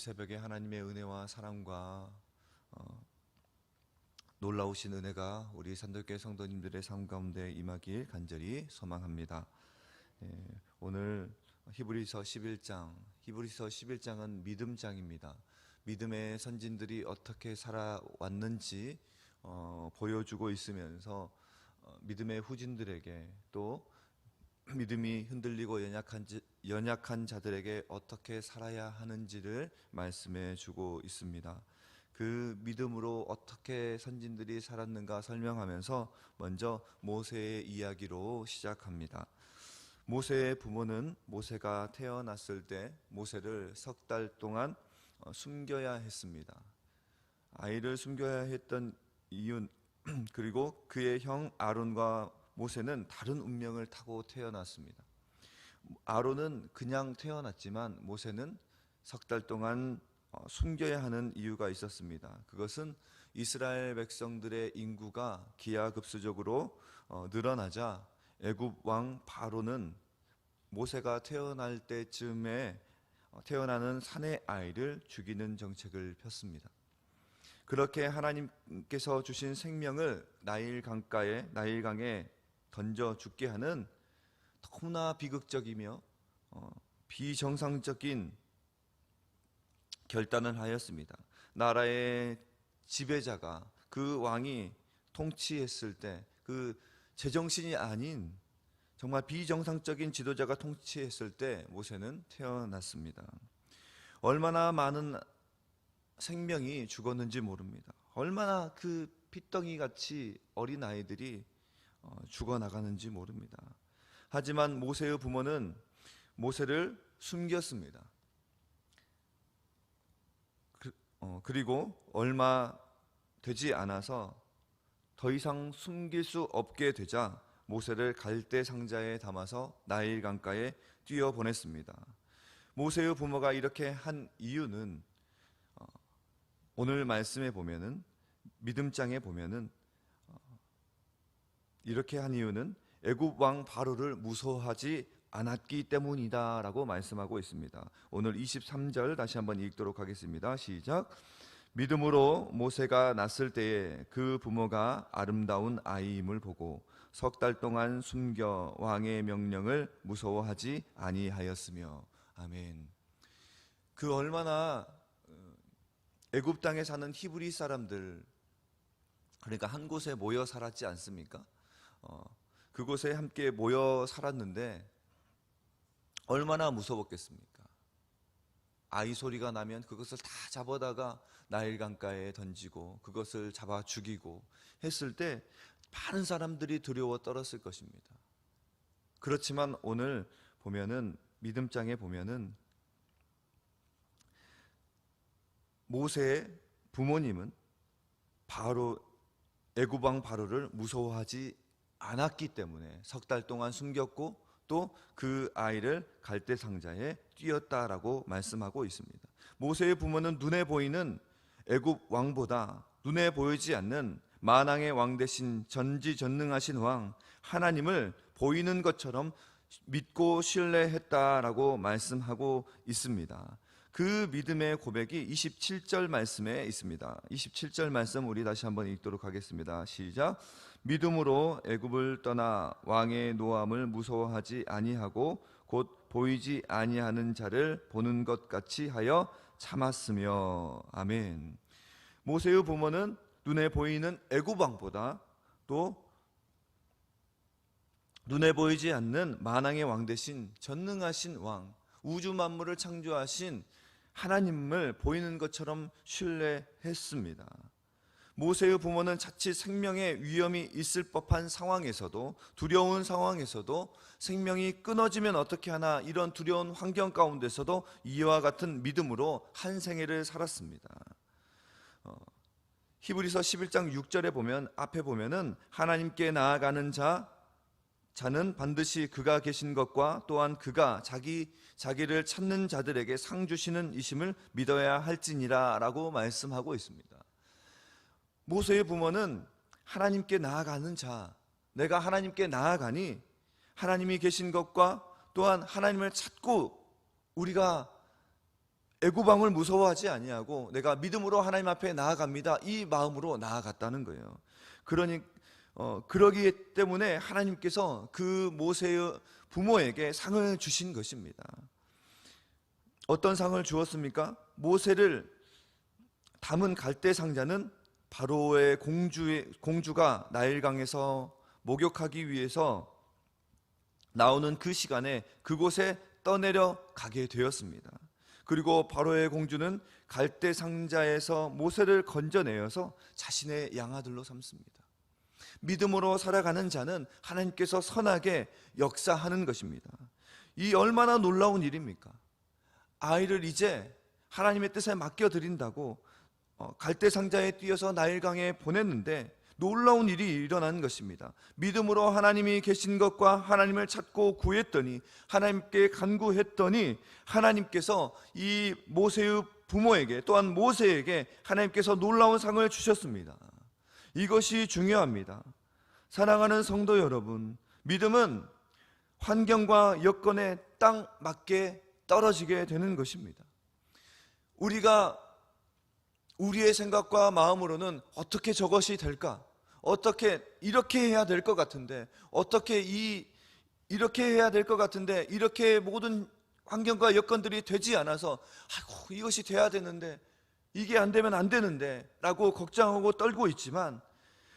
새벽에 하나님의 은혜와 사랑과 놀라우신 은혜가 우리 산들교회 성도님들의 삶 가운데 임하길 간절히 소망합니다. 오늘 히브리서 11장은 믿음장입니다. 믿음의 선진들이 어떻게 살아왔는지 보여주고 있으면서 믿음의 후진들에게 또 믿음이 흔들리고 연약한 자들에게 어떻게 살아야 하는지를 말씀해 주고 있습니다. 그 믿음으로 어떻게 선진들이 살았는가 설명하면서 먼저 모세의 이야기로 시작합니다. 모세의 부모는 모세가 태어났을 때 모세를 석 달 동안 숨겨야 했습니다. 아이를 숨겨야 했던 이유 그리고 그의 형 아론과 모세는 다른 운명을 타고 태어났습니다. 아론은 그냥 태어났지만 모세는 석 달 동안 숨겨야 하는 이유가 있었습니다. 그것은 이스라엘 백성들의 인구가 기하급수적으로 늘어나자 애굽 왕 바로는 모세가 태어날 때쯤에 태어나는 사내 아이를 죽이는 정책을 폈습니다. 그렇게 하나님께서 주신 생명을 나일강에 던져 죽게 하는 너무나 비극적이며 비정상적인 결단을 하였습니다. 나라의 지배자가 그 왕이 통치했을 때 그 제정신이 아닌 정말 비정상적인 지도자가 통치했을 때 모세는 태어났습니다. 얼마나 많은 생명이 죽었는지 모릅니다. 얼마나 그 핏덩이 같이 어린 아이들이 죽어나가는지 모릅니다. 하지만 모세의 부모는 모세를 숨겼습니다. 그리고 얼마 되지 않아서 더 이상 숨길 수 없게 되자 모세를 갈대 상자에 담아서 나일강가에 뛰어보냈습니다. 모세의 부모가 이렇게 한 이유는 오늘 말씀에 보면은 믿음장에 보면은 이렇게 한 이유는 애굽 왕 바로를 무서워하지 않았기 때문이다라고 말씀하고 있습니다. 오늘 23절 다시 한번 읽도록 하겠습니다. 시작. 믿음으로 모세가 낳았을 때에 그 부모가 아름다운 아이임을 보고 석 달 동안 숨겨 왕의 명령을 무서워하지 아니하였으며. 아멘. 그 얼마나 애굽 땅에 사는 히브리 사람들, 그러니까 한 곳에 모여 살았지 않습니까? 그곳에 함께 모여 살았는데 얼마나 무서웠겠습니까? 아이 소리가 나면 그것을 다 잡아다가 나일강가에 던지고 그것을 잡아 죽이고 했을 때 많은 사람들이 두려워 떨었을 것입니다. 그렇지만 오늘 보면은 믿음장에 보면은 모세의 부모님은 애굽 왕 바로를 무서워하지 않았기 때문에 석 달 동안 숨겼고 또 그 아이를 갈대 상자에 띄었다라고 말씀하고 있습니다. 모세의 부모는 눈에 보이는 애굽 왕보다 눈에 보이지 않는 만왕의 왕 대신 전지전능하신 왕 하나님을 보이는 것처럼 믿고 신뢰했다라고 말씀하고 있습니다. 그 믿음의 고백이 27절 말씀에 있습니다. 27절 말씀 우리 다시 한번 읽도록 하겠습니다. 시작. 믿음으로 애굽을 떠나 왕의 노함을 무서워하지 아니하고 곧 보이지 아니하는 자를 보는 것 같이 하여 참았으며. 아멘. 모세의 부모는 눈에 보이는 애굽 왕보다 또 눈에 보이지 않는 만왕의 왕 대신 전능하신 왕, 우주 만물을 창조하신 하나님을 보이는 것처럼 신뢰했습니다. 모세의 부모는 자칫 생명의 위험이 있을 법한 상황에서도, 두려운 상황에서도 생명이 끊어지면 어떻게 하나 이런 두려운 환경 가운데서도 이와 같은 믿음으로 한 생애를 살았습니다. 히브리서 11장 6절에 보면 앞에 보면은 하나님께 나아가는 자는 반드시 그가 계신 것과 또한 그가 자기를 찾는 자들에게 상 주시는 이심을 믿어야 할지니라 라고 말씀하고 있습니다. 모세의 부모는 하나님께 나아가는 자, 내가 하나님께 나아가니 하나님이 계신 것과 또한 하나님을 찾고 우리가 애굽 왕을 무서워하지 아니하고 내가 믿음으로 하나님 앞에 나아갑니다, 이 마음으로 나아갔다는 거예요. 그러기 때문에 하나님께서 그 모세의 부모에게 상을 주신 것입니다. 어떤 상을 주었습니까? 모세를 담은 갈대 상자는 바로의 공주가 나일강에서 목욕하기 위해서 나오는 그 시간에 그곳에 떠내려 가게 되었습니다. 그리고 바로의 공주는 갈대 상자에서 모세를 건져내어서 자신의 양아들로 삼습니다. 믿음으로 살아가는 자는 하나님께서 선하게 역사하는 것입니다. 이 얼마나 놀라운 일입니까? 아이를 이제 하나님의 뜻에 맡겨드린다고 갈대 상자에 띄어서 나일강에 보냈는데 놀라운 일이 일어난 것입니다. 믿음으로 하나님이 계신 것과 하나님을 찾고 구했더니, 하나님께 간구했더니 하나님께서 이 모세의 부모에게, 또한 모세에게 하나님께서 놀라운 상을 주셨습니다. 이것이 중요합니다. 사랑하는 성도 여러분, 믿음은 환경과 여건에 딱 맞게 떨어지게 되는 것입니다. 우리가 우리의 생각과 마음으로는 어떻게 저것이 될까? 어떻게 이렇게 해야 될 것 같은데, 이렇게 해야 될 것 같은데, 이렇게 모든 환경과 여건들이 되지 않아서 아이고 이것이 돼야 되는데, 이게 안 되면 안 되는데 라고 걱정하고 떨고 있지만,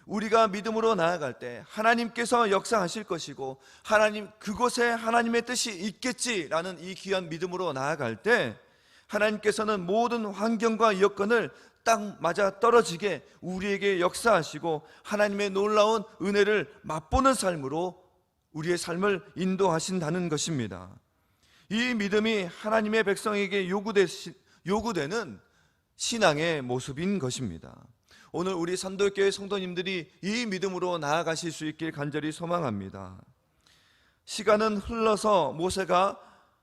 우리가 믿음으로 나아갈 때 하나님께서 역사하실 것이고 그곳에 하나님의 뜻이 있겠지라는 이 귀한 믿음으로 나아갈 때 하나님께서는 모든 환경과 여건을 딱 맞아 떨어지게 우리에게 역사하시고 하나님의 놀라운 은혜를 맛보는 삶으로 우리의 삶을 인도하신다는 것입니다. 이 믿음이 하나님의 백성에게 요구되는 신앙의 모습인 것입니다. 오늘 우리 산도교회 성도님들이 이 믿음으로 나아가실 수 있길 간절히 소망합니다. 시간은 흘러서 모세가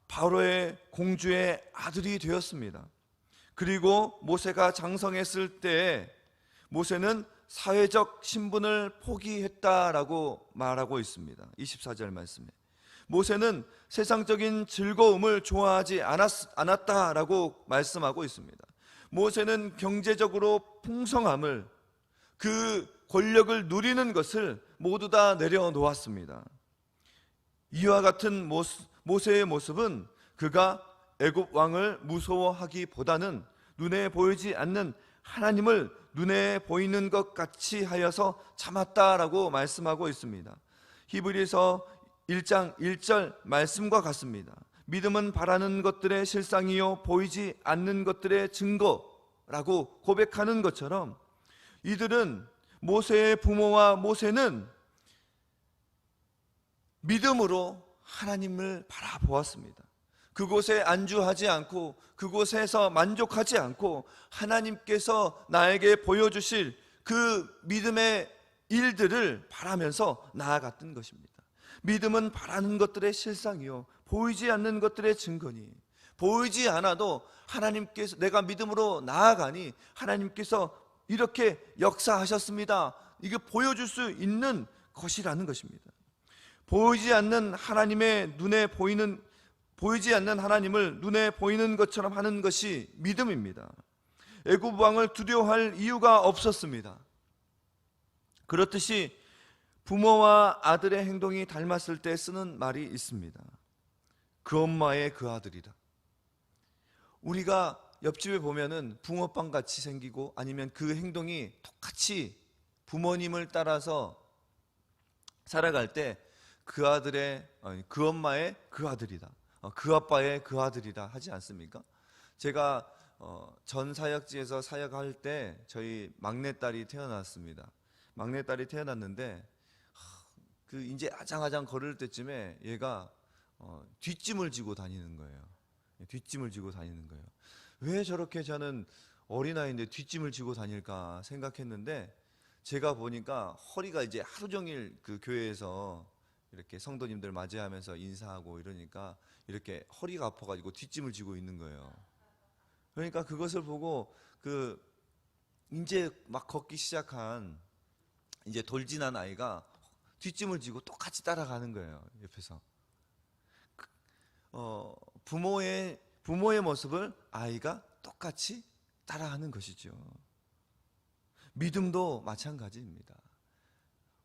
바로의 공주의 아들이 되었습니다. 그리고 모세가 장성했을 때 모세는 사회적 신분을 포기했다라고 말하고 있습니다. 24절 말씀에 모세는 세상적인 즐거움을 좋아하지 않았다라고 말씀하고 있습니다. 모세는 경제적으로 풍성함을, 그 권력을 누리는 것을 모두 다 내려놓았습니다. 이와 같은 모세의 모습은 그가 애굽 왕을 무서워하기보다는 눈에 보이지 않는 하나님을 눈에 보이는 것 같이 하여서 참았다라고 말씀하고 있습니다. 히브리서 1장 1절 말씀과 같습니다. 믿음은 바라는 것들의 실상이요 보이지 않는 것들의 증거라고 고백하는 것처럼 이들은, 모세의 부모와 모세는 믿음으로 하나님을 바라보았습니다. 그곳에 안주하지 않고 그곳에서 만족하지 않고 하나님께서 나에게 보여주실 그 믿음의 일들을 바라면서 나아갔던 것입니다. 믿음은 바라는 것들의 실상이요 보이지 않는 것들의 증거니, 보이지 않아도 하나님께서, 내가 믿음으로 나아가니 하나님께서 이렇게 역사하셨습니다, 이게 보여줄 수 있는 것이라는 것입니다. 보이지 않는 하나님을 눈에 보이는 것처럼 하는 것이 믿음입니다. 애굽 왕을 두려워할 이유가 없었습니다. 그렇듯이 부모와 아들의 행동이 닮았을 때 쓰는 말이 있습니다. 그 엄마의 그 아들이다. 우리가 옆집에 보면은 붕어빵 같이 생기고 아니면 그 행동이 똑같이 부모님을 따라서 살아갈 때 그 엄마의 그 아들이다, 그 아빠의 그 아들이다 하지 않습니까? 제가 전 사역지에서 사역할 때 저희 막내딸이 태어났습니다. 막내딸이 태어났는데 그 이제 아장아장 걸을 때쯤에 얘가 뒷짐을 지고 다니는 거예요. 뒷짐을 지고 다니는 거예요. 왜 저렇게 저는 어린아이인데 뒷짐을 지고 다닐까 생각했는데, 제가 보니까 허리가 이제 하루 종일 그 교회에서 이렇게 성도님들 맞이하면서 인사하고 이러니까 이렇게 허리가 아파가지고 뒷짐을 지고 있는 거예요. 그러니까 그것을 보고 이제 막 걷기 시작한 이제 돌진한 아이가 뒷짐을 지고 똑같이 따라가는 거예요, 옆에서. 부모의 모습을 아이가 똑같이 따라하는 것이죠. 믿음도 마찬가지입니다.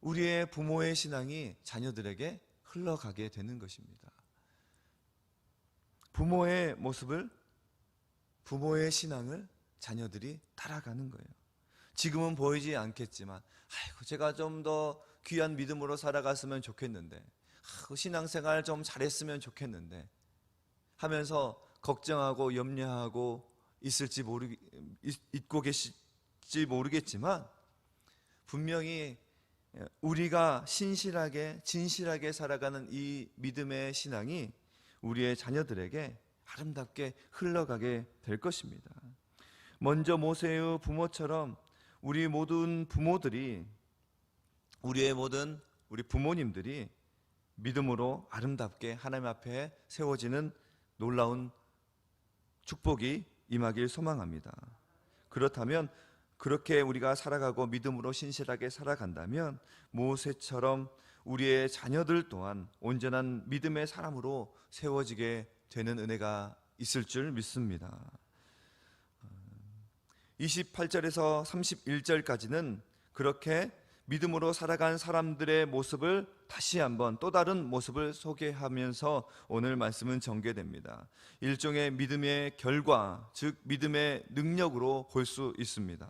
우리의 부모의 신앙이 자녀들에게 흘러가게 되는 것입니다. 부모의 모습을, 부모의 신앙을 자녀들이 따라가는 거예요. 지금은 보이지 않겠지만, 아이고 제가 좀 더 귀한 믿음으로 살아갔으면 좋겠는데, 신앙생활 좀 잘했으면 좋겠는데 하면서 걱정하고 염려하고 있고 계실지 모르겠지만, 분명히 우리가 신실하게 진실하게 살아가는 이 믿음의 신앙이 우리의 자녀들에게 아름답게 흘러가게 될 것입니다. 먼저 모세의 부모처럼 우리 모든 부모들이, 우리 부모님들이 믿음으로 아름답게 하나님 앞에 세워지는 놀라운 축복이 임하길 소망합니다. 그렇다면, 그렇게 우리가 살아가고 믿음으로 신실하게 살아간다면 모세처럼 우리의 자녀들 또한 온전한 믿음의 사람으로 세워지게 되는 은혜가 있을 줄 믿습니다. 28절에서 31절까지는 그렇게 믿음으로 살아간 사람들의 모습을 다시 한번 또 다른 모습을 소개하면서 오늘 말씀은 전개됩니다. 일종의 믿음의 결과, 즉 믿음의 능력으로 볼 수 있습니다.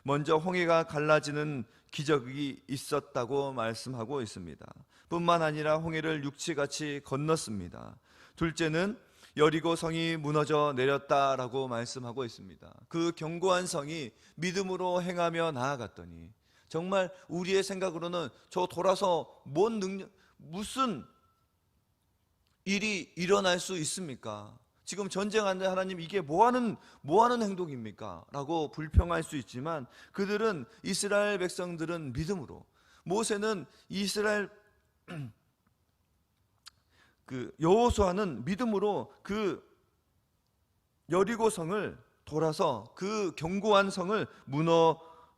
먼저 홍해가 갈라지는 기적이 있었다고 말씀하고 있습니다. 뿐만 아니라 홍해를 육지같이 건넜습니다. 둘째는 여리고 성이 무너져 내렸다라고 말씀하고 있습니다. 그 견고한 성이 믿음으로 행하며 나아갔더니, 정말 우리의 생각으로는 저 돌아서 무슨 일이 일어날 수 있습니까? 지금 전쟁하는데 하나님 이게 뭐하는 행동입니까? 라고 불평할 수 있지만, 그들은, 이스라엘 백성들은 믿음으로, 모세는 여호수아는 믿음으로 그 여리고성을 돌아서 그 견고한 성을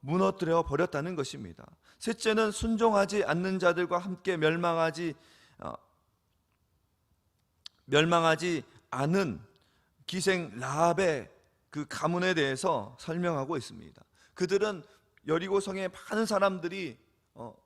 무너뜨려 버렸다는 것입니다. 셋째는 순종하지 않는 자들과 함께 멸망하지 않은 기생 라합의 그 가문에 대해서 설명하고 있습니다. 그들은 여리고성의 많은 사람들이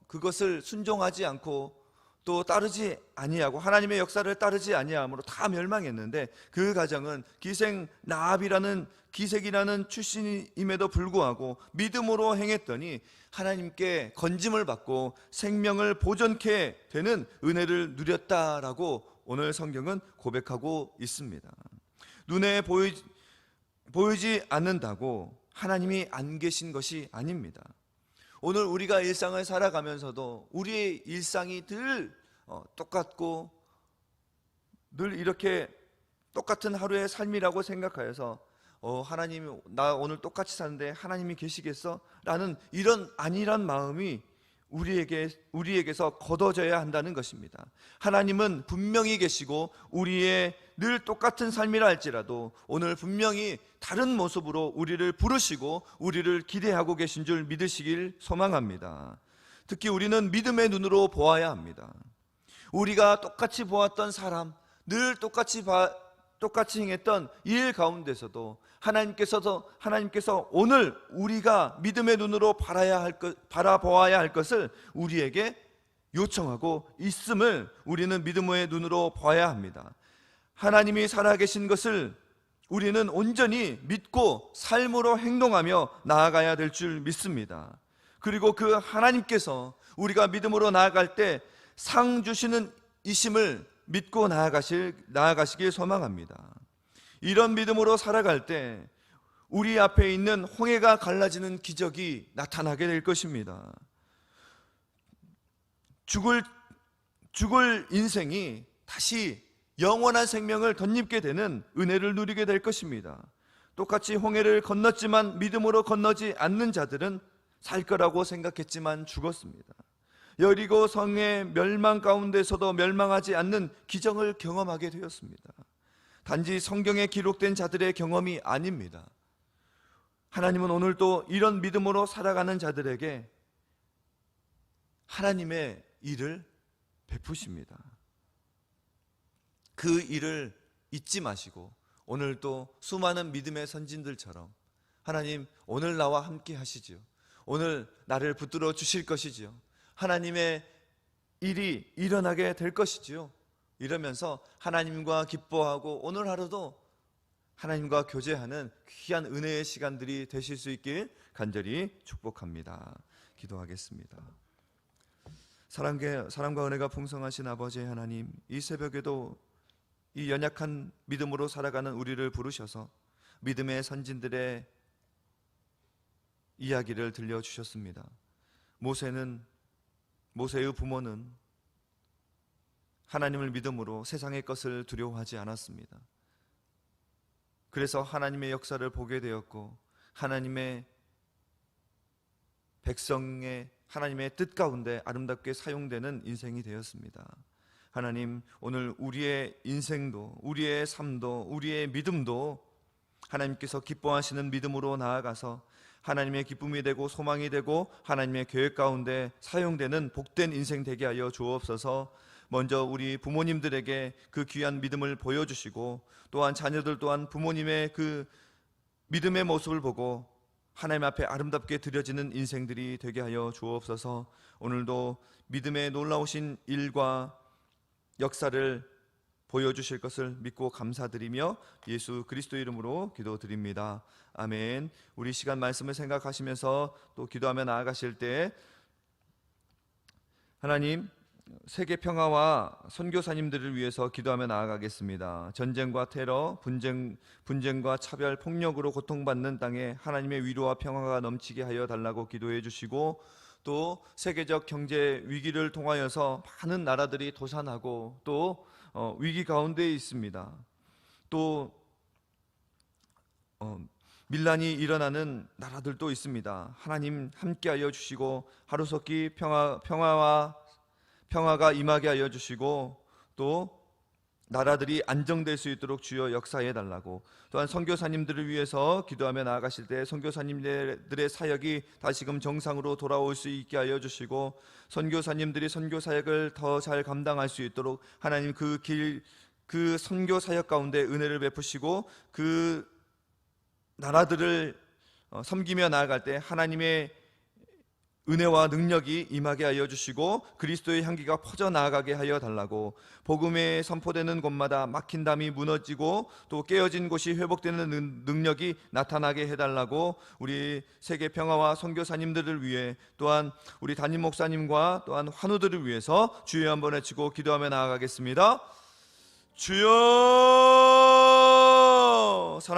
그것을 순종하지 않고 또 따르지 아니하고 하나님의 역사를 따르지 아니함으로 다 멸망했는데, 그 가정은 기생 라합이라는 기색이라는 출신임에도 불구하고 믿음으로 행했더니 하나님께 건짐을 받고 생명을 보존케 되는 은혜를 누렸다라고 오늘 성경은 고백하고 있습니다. 눈에 보이지 않는다고 하나님이 안 계신 것이 아닙니다. 오늘 우리가 일상을 살아가면서도 우리의 일상이 늘 똑같고 늘 이렇게 똑같은 하루의 삶이라고 생각하여서 하나님, 나 오늘 똑같이 사는데 하나님이 계시겠어? 라는 이런 안일한 마음이 우리에게서 걷어져야 한다는 것입니다. 하나님은 분명히 계시고 우리의 늘 똑같은 삶이라 할지라도 오늘 분명히 다른 모습으로 우리를 부르시고 우리를 기대하고 계신 줄 믿으시길 소망합니다. 특히 우리는 믿음의 눈으로 보아야 합니다. 우리가 똑같이 보았던 사람, 늘 똑같이 행했던 일 가운데서도 하나님께서 오늘 우리가 믿음의 눈으로 바라보아야 할 것을 우리에게 요청하고 있음을 우리는 믿음의 눈으로 봐야 합니다. 하나님이 살아계신 것을 우리는 온전히 믿고 삶으로 행동하며 나아가야 될 줄 믿습니다. 그리고 그 하나님께서 우리가 믿음으로 나아갈 때 상 주시는 이심을 믿고 나아가시길 소망합니다. 이런 믿음으로 살아갈 때 우리 앞에 있는 홍해가 갈라지는 기적이 나타나게 될 것입니다. 죽을 인생이 다시 영원한 생명을 덧입게 되는 은혜를 누리게 될 것입니다. 똑같이 홍해를 건넜지만 믿음으로 건너지 않는 자들은 살 거라고 생각했지만 죽었습니다. 여리고 성의 멸망 가운데서도 멸망하지 않는 기적을 경험하게 되었습니다. 단지 성경에 기록된 자들의 경험이 아닙니다. 하나님은 오늘도 이런 믿음으로 살아가는 자들에게 하나님의 일을 베푸십니다. 그 일을 잊지 마시고 오늘 또 수많은 믿음의 선진들처럼 하나님 오늘 나와 함께 하시지요. 오늘 나를 붙들어 주실 것이지요. 하나님의 일이 일어나게 될 것이지요. 이러면서 하나님과 기뻐하고 오늘 하루도 하나님과 교제하는 귀한 은혜의 시간들이 되실 수 있길 간절히 축복합니다. 기도하겠습니다. 사랑과 은혜가 풍성하신 아버지 하나님, 이 새벽에도 이 연약한 믿음으로 살아가는 우리를 부르셔서 믿음의 선진들의 이야기를 들려주셨습니다. 모세의 부모는 하나님을 믿음으로 세상의 것을 두려워하지 않았습니다. 그래서 하나님의 역사를 보게 되었고 하나님의 백성의 하나님의 뜻 가운데 아름답게 사용되는 인생이 되었습니다. 하나님, 오늘 우리의 인생도, 우리의 삶도, 우리의 믿음도 하나님께서 기뻐하시는 믿음으로 나아가서 하나님의 기쁨이 되고 소망이 되고 하나님의 계획 가운데 사용되는 복된 인생 되게 하여 주옵소서. 먼저 우리 부모님들에게 그 귀한 믿음을 보여주시고 또한 자녀들 또한 부모님의 그 믿음의 모습을 보고 하나님 앞에 아름답게 드려지는 인생들이 되게 하여 주옵소서. 오늘도 믿음의 놀라우신 일과 역사를 보여주실 것을 믿고 감사드리며 예수 그리스도 이름으로 기도드립니다. 아멘. 우리 시간 말씀을 생각하시면서 또 기도하며 나아가실 때 하나님, 세계 평화와 선교사님들을 위해서 기도하며 나아가겠습니다. 전쟁과 테러, 분쟁과 차별, 폭력으로 고통받는 땅에 하나님의 위로와 평화가 넘치게 하여 달라고 기도해 주시고, 또 세계적 경제 위기를 통하여서 많은 나라들이 도산하고 또 위기 가운데 있습니다. 또 밀란이 일어나는 나라들도 있습니다. 하나님 함께하여 주시고 하루속히 평화가 임하게 하여 주시고 또 나라들이 안정될 수 있도록 주여 역사해 달라고, 또한 선교사님들을 위해서 기도하며 나아가실 때 선교사님들의 사역이 다시금 정상으로 돌아올 수 있게 하여 주시고 선교사님들이 선교 사역을 더 잘 감당할 수 있도록 하나님 그 선교 사역 가운데 은혜를 베푸시고 그 나라들을 섬기며 나아갈 때 하나님의 은혜와 능력이 임하게 하여 주시고 그리스도의 향기가 퍼져나가게 하여 달라고, 복음에 선포되는 곳마다 막힌 담이 무너지고 또 깨어진 곳이 회복되는 능력이 나타나게 해달라고, 우리 세계 평화와 선교사님들을 위해 또한 우리 담임 목사님과 또한 환우들을 위해서 주여 한번 외치고 기도하며 나아가겠습니다. 주여